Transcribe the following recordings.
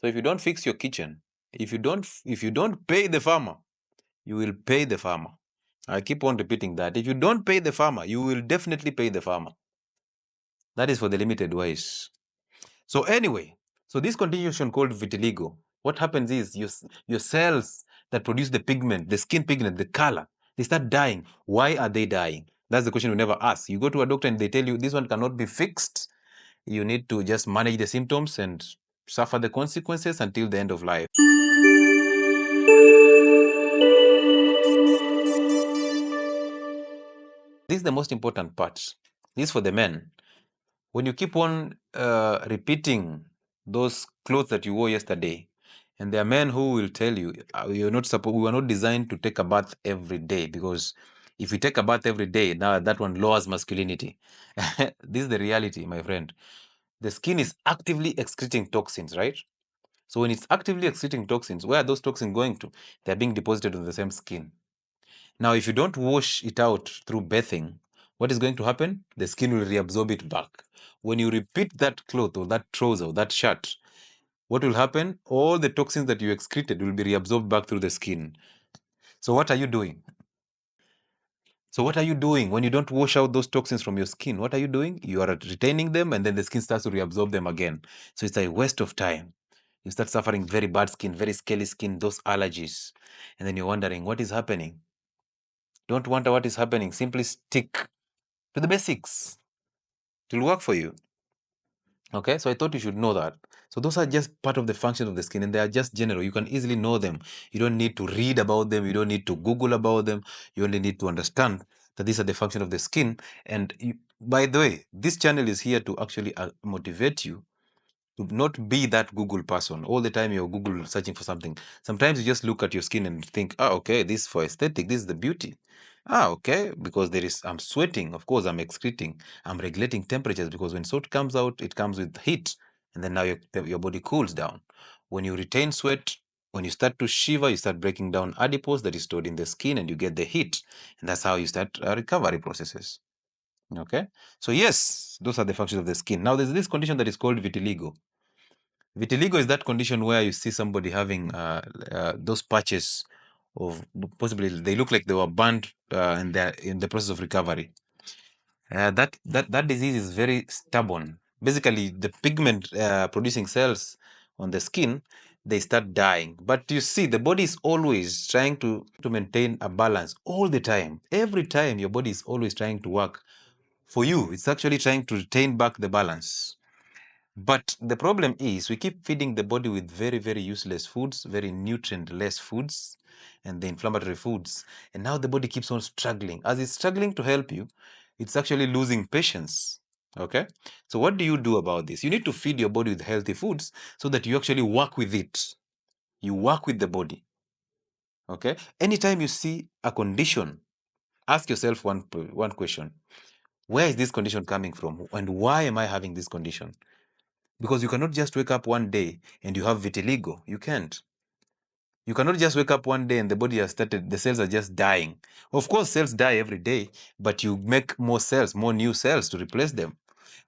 So if you don't fix your kitchen, if you don't pay the farmer, you will pay the farmer. I keep on repeating that. If you don't pay the farmer, you will definitely pay the farmer. That is for the limited wise. So anyway, so this condition called vitiligo, what happens is your cells that produce the pigment, the skin pigment, the color, they start dying. Why are they dying? That's the question we never ask. You go to a doctor and they tell you this one cannot be fixed. You need to just manage the symptoms and suffer the consequences until the end of life. This is the most important part. This is for the men. When you keep on repeating those clothes that you wore yesterday, and there are men who will tell you, we are not designed to take a bath every day, because if we take a bath every day, now that one lowers masculinity. This is the reality, my friend. The skin is actively excreting toxins, right? So when it's actively excreting toxins, where are those toxins going to? They're being deposited on the same skin. Now, if you don't wash it out through bathing, what is going to happen? The skin will reabsorb it back. When you repeat that cloth or that trouser or that shirt, what will happen? All the toxins that you excreted will be reabsorbed back through the skin. So what are you doing? So what are you doing when you don't wash out those toxins from your skin? What are you doing? You are retaining them, and then the skin starts to reabsorb them again. So it's a waste of time. You start suffering very bad skin, very scaly skin, those allergies. And then you're wondering, what is happening? Don't wonder what is happening. Simply stick to the basics. It will work for you. Okay, so I thought you should know that. So those are just part of the function of the skin, and they are just general. You can easily know them. You don't need to read about them. You don't need to Google about them. You only need to understand that these are the function of the skin. And by the way, this channel is here to actually motivate you to not be that Google person. All the time you're Google searching for something. Sometimes you just look at your skin and think, okay, this is for aesthetic. This is the beauty. Okay, because I'm sweating. Of course, I'm excreting. I'm regulating temperatures, because when sweat comes out, it comes with heat. And then now your body cools down. When you retain sweat, when you start to shiver, you start breaking down adipose that is stored in the skin, and you get the heat. And that's how you start recovery processes. Okay, so yes, those are the functions of the skin. Now, there's this condition that is called vitiligo. Vitiligo is that condition where you see somebody having those patches of, possibly they look like they were burned and they're in the process of recovery. That disease is very stubborn. Basically, the pigment producing cells on the skin, they start dying. But you see, the body is always trying to maintain a balance all the time. Every time your body is always trying to work for you. It's actually trying to retain back the balance. But the problem is we keep feeding the body with very, very useless foods, very nutrient-less foods, and the inflammatory foods. And now the body keeps on struggling. As it's struggling to help you, it's actually losing patience. Okay? So what do you do about this? You need to feed your body with healthy foods so that you actually work with it. You work with the body. Okay? Anytime you see a condition, ask yourself one question. Where is this condition coming from? And why am I having this condition? Because you cannot just wake up one day and you have vitiligo. You can't. You cannot just wake up one day and the body has started, the cells are just dying. Of course, cells die every day, but you make more cells, more new cells to replace them.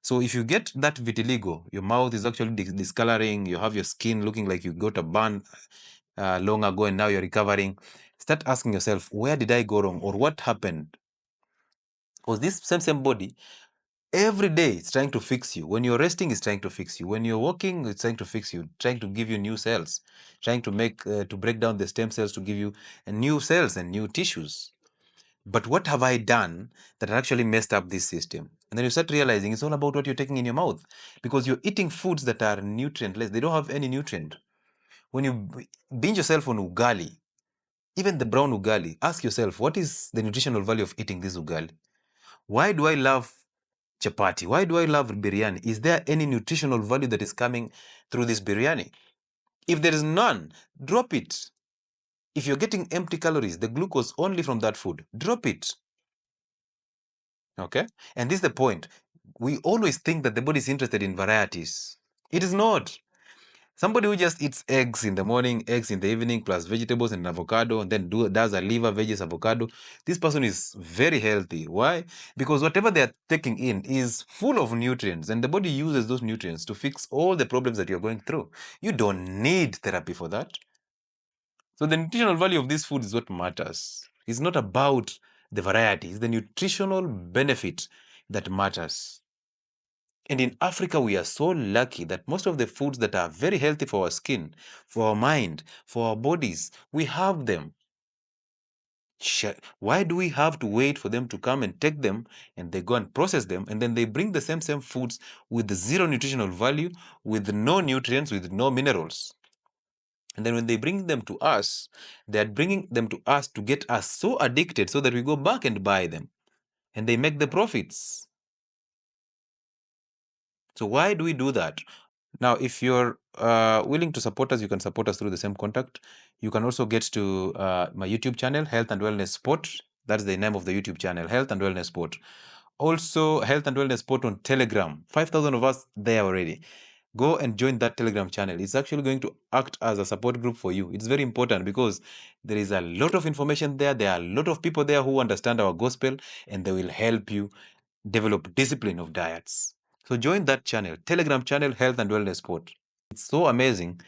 So if you get that vitiligo, your mouth is actually discoloring, you have your skin looking like you got a burn long ago and now you're recovering, start asking yourself, where did I go wrong, or what happened? Because this same body, every day it's trying to fix you. When you're resting, it's trying to fix you. When you're walking, it's trying to fix you, trying to give you new cells, trying to to break down the stem cells to give you new cells and new tissues. But what have I done that actually messed up this system? And then you start realizing it's all about what you're taking in your mouth, because you're eating foods that are nutrientless. They don't have any nutrient. When you binge yourself on ugali, even the brown ugali, ask yourself, what is the nutritional value of eating this ugali? Why do I love chapati? Why do I love biryani? Is there any nutritional value that is coming through this biryani? If there is none, drop it. If you're getting empty calories, the glucose only from that food, drop it. Okay? And this is the point. We always think that the body is interested in varieties. It is not. Somebody who just eats eggs in the morning, eggs in the evening, plus vegetables and avocado, and then does a liver, veggies, avocado, this person is very healthy. Why? Because whatever they are taking in is full of nutrients, and the body uses those nutrients to fix all the problems that you're going through. You don't need therapy for that. So the nutritional value of this food is what matters. It's not about the variety, it's the nutritional benefit that matters. And in Africa, we are so lucky that most of the foods that are very healthy for our skin, for our mind, for our bodies, we have them. Why do we have to wait for them to come and take them and they go and process them and then they bring the same foods with zero nutritional value, with no nutrients, with no minerals? And then when they bring them to us, they are bringing them to us to get us so addicted so that we go back and buy them and they make the profits. So why do we do that? Now, if you're willing to support us, you can support us through the same contact. You can also get to my YouTube channel, Health and Wellness Sport. That's the name of the YouTube channel, Health and Wellness Sport. Also, Health and Wellness Sport on Telegram. 5,000 of us there already. Go and join that Telegram channel. It's actually going to act as a support group for you. It's very important because there is a lot of information there. There are a lot of people there who understand our gospel, and they will help you develop discipline of diets. So join that channel, Telegram channel, Health and Wellness Sport. It's so amazing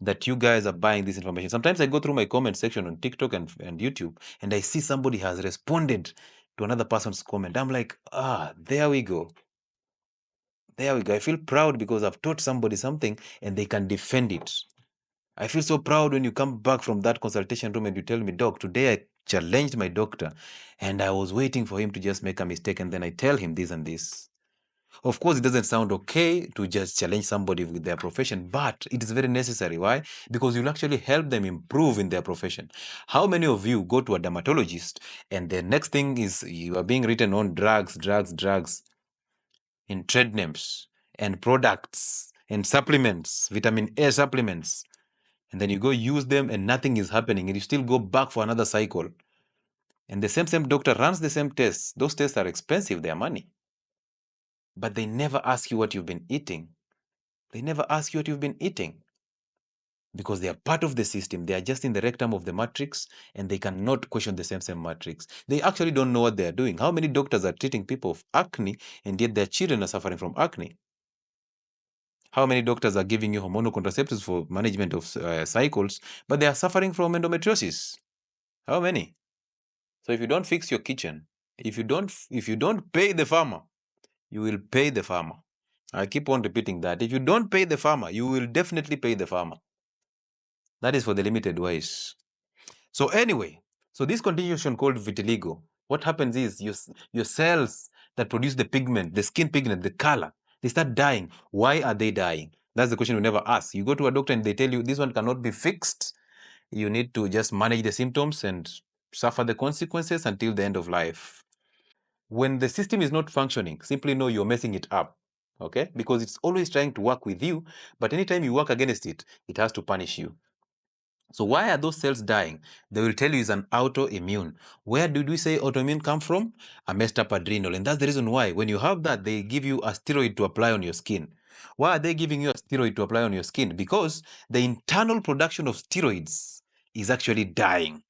that you guys are buying this information. Sometimes I go through my comment section on TikTok and YouTube, and I see somebody has responded to another person's comment. I'm like, there we go. There we go. I feel proud because I've taught somebody something and they can defend it. I feel so proud when you come back from that consultation room and you tell me, Doc, today I challenged my doctor and I was waiting for him to just make a mistake and then I tell him this and this. Of course, it doesn't sound okay to just challenge somebody with their profession, but it is very necessary. Why? Because you'll actually help them improve in their profession. How many of you go to a dermatologist and the next thing is you are being written on drugs, in trade names and products and supplements, vitamin A supplements, and then you go use them and nothing is happening and you still go back for another cycle. And the same doctor runs the same tests. Those tests are expensive, they are money. But they never ask you what you've been eating. They never ask you what you've been eating because they are part of the system. They are just in the rectum of the matrix and they cannot question the same matrix. They actually don't know what they are doing. How many doctors are treating people of acne and yet their children are suffering from acne? How many doctors are giving you hormonal contraceptives for management of cycles, but they are suffering from endometriosis? How many? So if you don't fix your kitchen, if you don't pay the farmer, you will pay the farmer. I keep on repeating that. If you don't pay the farmer, you will definitely pay the farmer. That is for the limited wise. So anyway, so this condition called vitiligo, what happens is your cells that produce the pigment, the skin pigment, the color, they start dying. Why are they dying? That's the question we never ask. You go to a doctor and they tell you this one cannot be fixed. You need to just manage the symptoms and suffer the consequences until the end of life. When the system is not functioning, simply know you're messing it up. Okay? Because it's always trying to work with you, but anytime you work against it, it has to punish you. So why are those cells dying? They will tell you it's an autoimmune. Where did we say autoimmune come from? A messed up adrenal. And that's the reason why when you have that, they give you a steroid to apply on your skin. Why are they giving you a steroid to apply on your skin? Because the internal production of steroids is actually dying.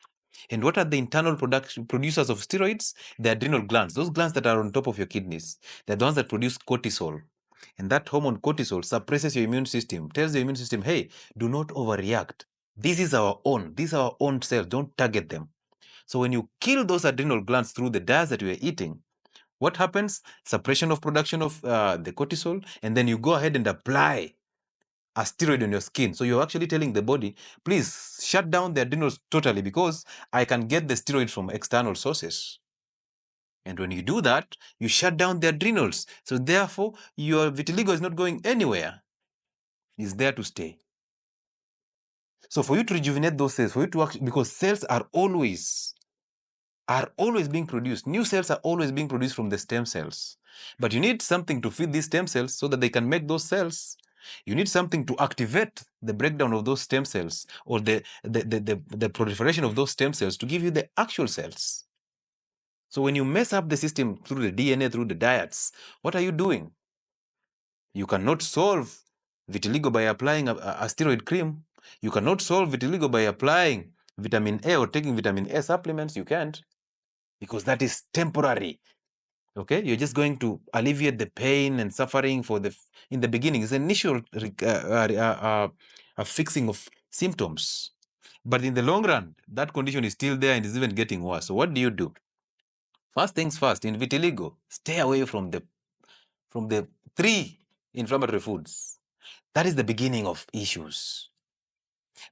And what are the internal producers of steroids? The adrenal glands, those glands that are on top of your kidneys. They're the ones that produce cortisol. And that hormone cortisol suppresses your immune system, tells the immune system, hey, do not overreact. This is our own. These are our own cells. Don't target them. So when you kill those adrenal glands through the diets that you are eating, what happens? Suppression of production of the cortisol, and then you go ahead and apply a steroid on your skin. So you're actually telling the body, please shut down the adrenals totally because I can get the steroid from external sources. And when you do that, you shut down the adrenals. So therefore, your vitiligo is not going anywhere. It's there to stay. So for you to rejuvenate those cells, for you to actually, because cells are always being produced. New cells are always being produced from the stem cells. But you need something to feed these stem cells so that they can make those cells. You need something to activate the breakdown of those stem cells or the proliferation of those stem cells to give you the actual cells. So when you mess up the system through the DNA, through the diets, what are you doing? You cannot solve vitiligo by applying a steroid cream. You cannot solve vitiligo by applying vitamin A or taking vitamin A supplements. You can't, because that is temporary. Okay, you're just going to alleviate the pain and suffering in the beginning. It's an initial fixing of symptoms, but in the long run, that condition is still there and is even getting worse. So what do you do? First things first, in vitiligo, stay away from the 3 inflammatory foods. That is the beginning of issues.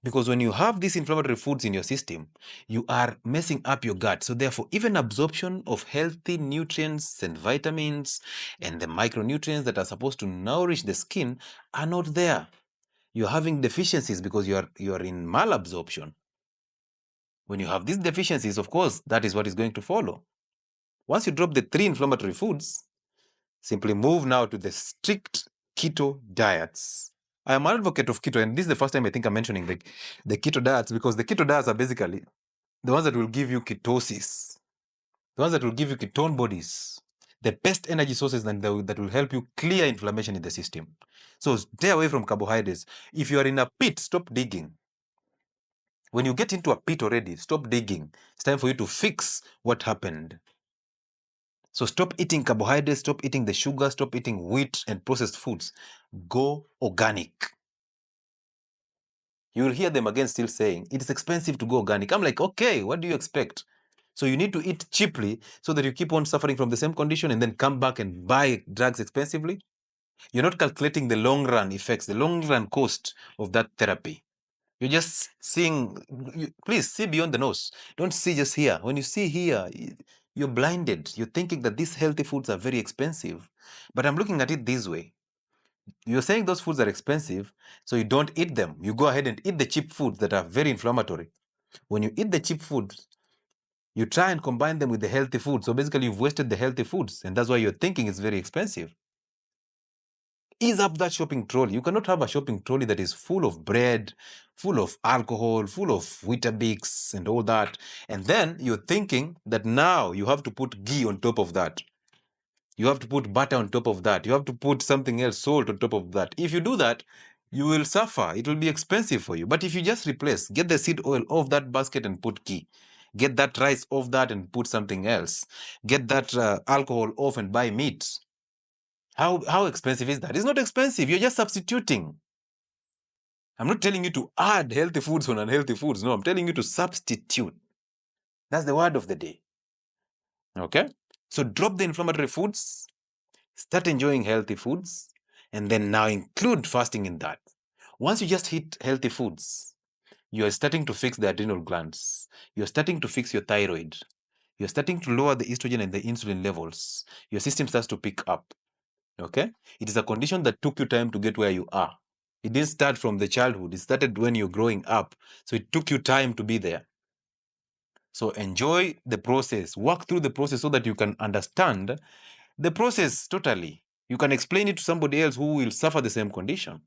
Because when you have these inflammatory foods in your system, you are messing up your gut. So therefore, even absorption of healthy nutrients and vitamins and the micronutrients that are supposed to nourish the skin are not there. You're having deficiencies because you are in malabsorption. When you have these deficiencies, of course, that is what is going to follow. Once you drop the 3 inflammatory foods, simply move now to the strict keto diets. I am an advocate of keto, and this is the first time I think I'm mentioning the keto diets, because the keto diets are basically the ones that will give you ketosis, the ones that will give you ketone bodies, the best energy sources that will help you clear inflammation in the system. So stay away from carbohydrates. If you are in a pit, stop digging. When you get into a pit already, stop digging. It's time for you to fix what happened. So stop eating carbohydrates, stop eating the sugar, stop eating wheat and processed foods. Go organic. You will hear them again still saying, it is expensive to go organic. I'm like, okay, what do you expect? So you need to eat cheaply so that you keep on suffering from the same condition and then come back and buy drugs expensively? You're not calculating the long run effects, the long run cost of that therapy. You're just seeing, please see beyond the nose. Don't see just here. When you see here, you're blinded. You're thinking that these healthy foods are very expensive. But I'm looking at it this way. You're saying those foods are expensive, so you don't eat them. You go ahead and eat the cheap foods that are very inflammatory. When you eat the cheap foods, you try and combine them with the healthy food. So basically, you've wasted the healthy foods, and that's why you're thinking it's very expensive. Ease up that shopping trolley. You cannot have a shopping trolley that is full of bread, full of alcohol, full of Weetabix and all that. And then you're thinking that now you have to put ghee on top of that. You have to put butter on top of that. You have to put something else, salt on top of that. If you do that, you will suffer. It will be expensive for you. But if you just replace, get the seed oil off that basket and put ghee. Get that rice off that and put something else. Get that alcohol off and buy meat. How expensive is that? It's not expensive. You're just substituting. I'm not telling you to add healthy foods on unhealthy foods. No, I'm telling you to substitute. That's the word of the day. Okay? So drop the inflammatory foods, start enjoying healthy foods, and then now include fasting in that. Once you just eat healthy foods, you're starting to fix the adrenal glands. You're starting to fix your thyroid. You're starting to lower the estrogen and the insulin levels. Your system starts to pick up. Okay? It is a condition that took you time to get where you are. It didn't start from the childhood. It started when you're growing up. So it took you time to be there. So enjoy the process. Work through the process so that you can understand the process totally. You can explain it to somebody else who will suffer the same condition.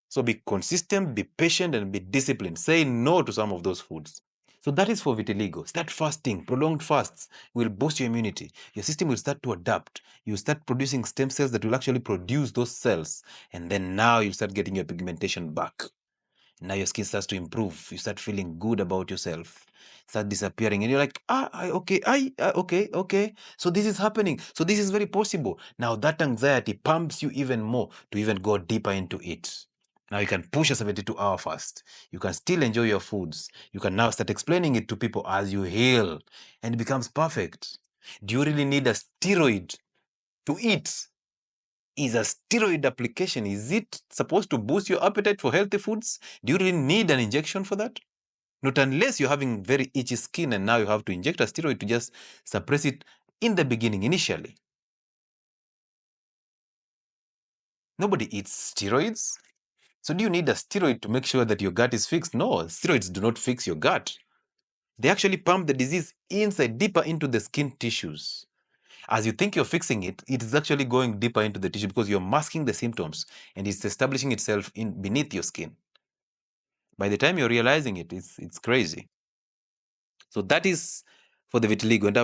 So be consistent, be patient, and be disciplined. Say no to some of those foods. So that is for vitiligo. Start fasting. Prolonged fasts will boost your immunity. Your system will start to adapt. You start producing stem cells that will actually produce those cells. And then now you start getting your pigmentation back. Now your skin starts to improve. You start feeling good about yourself. Start disappearing. And you're like, okay. So this is happening. So this is very possible. Now that anxiety pumps you even more to even go deeper into it. Now you can push a 72-hour fast. You can still enjoy your foods. You can now start explaining it to people as you heal, and it becomes perfect. Do you really need a steroid to eat? Is a steroid application, is it supposed to boost your appetite for healthy foods? Do you really need an injection for that? Not unless you're having very itchy skin and now you have to inject a steroid to just suppress it in the beginning, initially. Nobody eats steroids. So do you need a steroid to make sure that your gut is fixed? No, steroids do not fix your gut. They actually pump the disease inside, deeper into the skin tissues. As you think you're fixing it, it is actually going deeper into the tissue because you're masking the symptoms and it's establishing itself beneath your skin. By the time you're realizing it, it's crazy. So that is for the vitiligo. And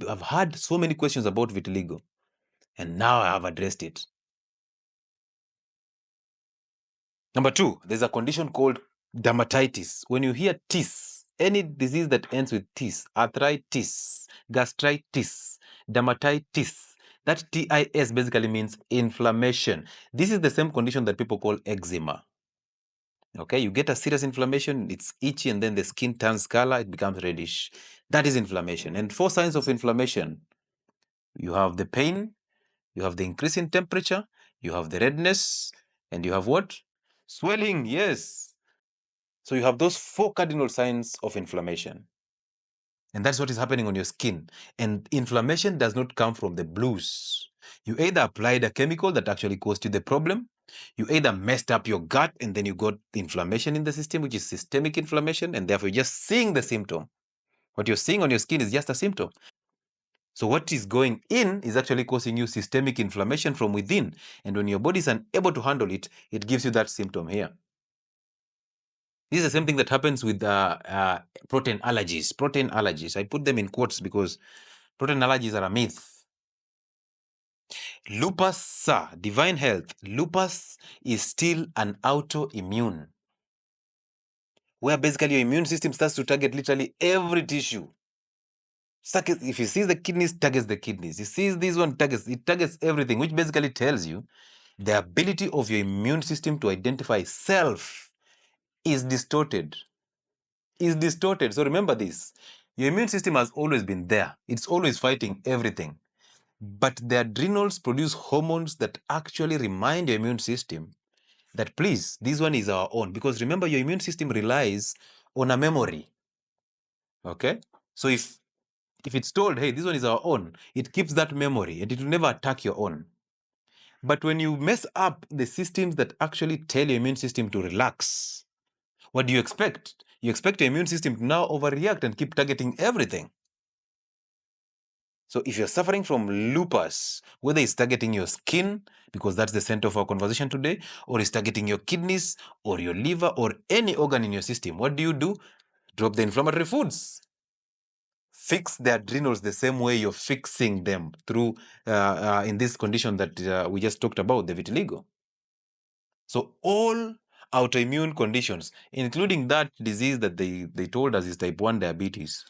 I've had so many questions about vitiligo, and now I have addressed it. Number two, there's a condition called dermatitis. When you hear tis, any disease that ends with tis, arthritis, gastritis, dermatitis, that TIS basically means inflammation. This is the same condition that people call eczema. Okay, you get a serious inflammation, it's itchy, and then the skin turns color, it becomes reddish. That is inflammation. And 4 signs of inflammation: you have the pain, you have the increase in temperature, you have the redness, and you have what? Swelling, yes. So you have those 4 cardinal signs of inflammation. And that's what is happening on your skin. And inflammation does not come from the blues. You either applied a chemical that actually caused you the problem, you either messed up your gut and then you got inflammation in the system, which is systemic inflammation, and therefore you're just seeing the symptom. What you're seeing on your skin is just a symptom. So what is going in is actually causing you systemic inflammation from within. And when your body is unable to handle it, it gives you that symptom here. This is the same thing that happens with protein allergies. Protein allergies. I put them in quotes because protein allergies are a myth. Lupus, sir, divine health. Lupus is still an autoimmune, where basically your immune system starts to target literally every tissue. If it sees the kidneys, targets the kidneys. It sees this one, it targets everything, which basically tells you the ability of your immune system to identify self is distorted. So remember this. Your immune system has always been there. It's always fighting everything. But the adrenals produce hormones that actually remind your immune system that, please, this one is our own. Because remember, your immune system relies on a memory. Okay? So if it's told, hey, this one is our own, it keeps that memory and it will never attack your own. But when you mess up the systems that actually tell your immune system to relax, what do you expect? You expect your immune system to now overreact and keep targeting everything. So if you're suffering from lupus, whether it's targeting your skin, because that's the center of our conversation today, or it's targeting your kidneys or your liver or any organ in your system, what do? Drop the inflammatory foods. Fix the adrenals the same way you're fixing them through, in this condition that we just talked about, the vitiligo. So all autoimmune conditions, including that disease that they told us is type 1 diabetes,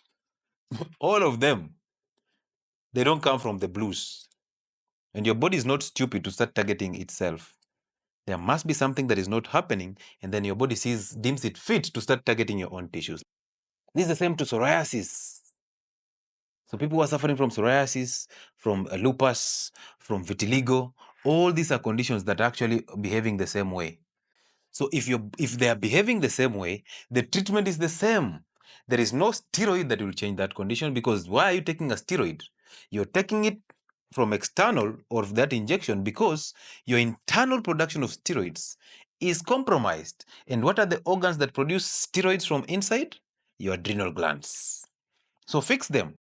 all of them, they don't come from the blues. And your body is not stupid to start targeting itself. There must be something that is not happening, and then your body deems it fit to start targeting your own tissues. This is the same to psoriasis. So people who are suffering from psoriasis, from lupus, from vitiligo, all these are conditions that are actually behaving the same way. So if they are behaving the same way, the treatment is the same. There is no steroid that will change that condition, because why are you taking a steroid? You're taking it from external or that injection because your internal production of steroids is compromised. And what are the organs that produce steroids from inside? Your adrenal glands. So fix them.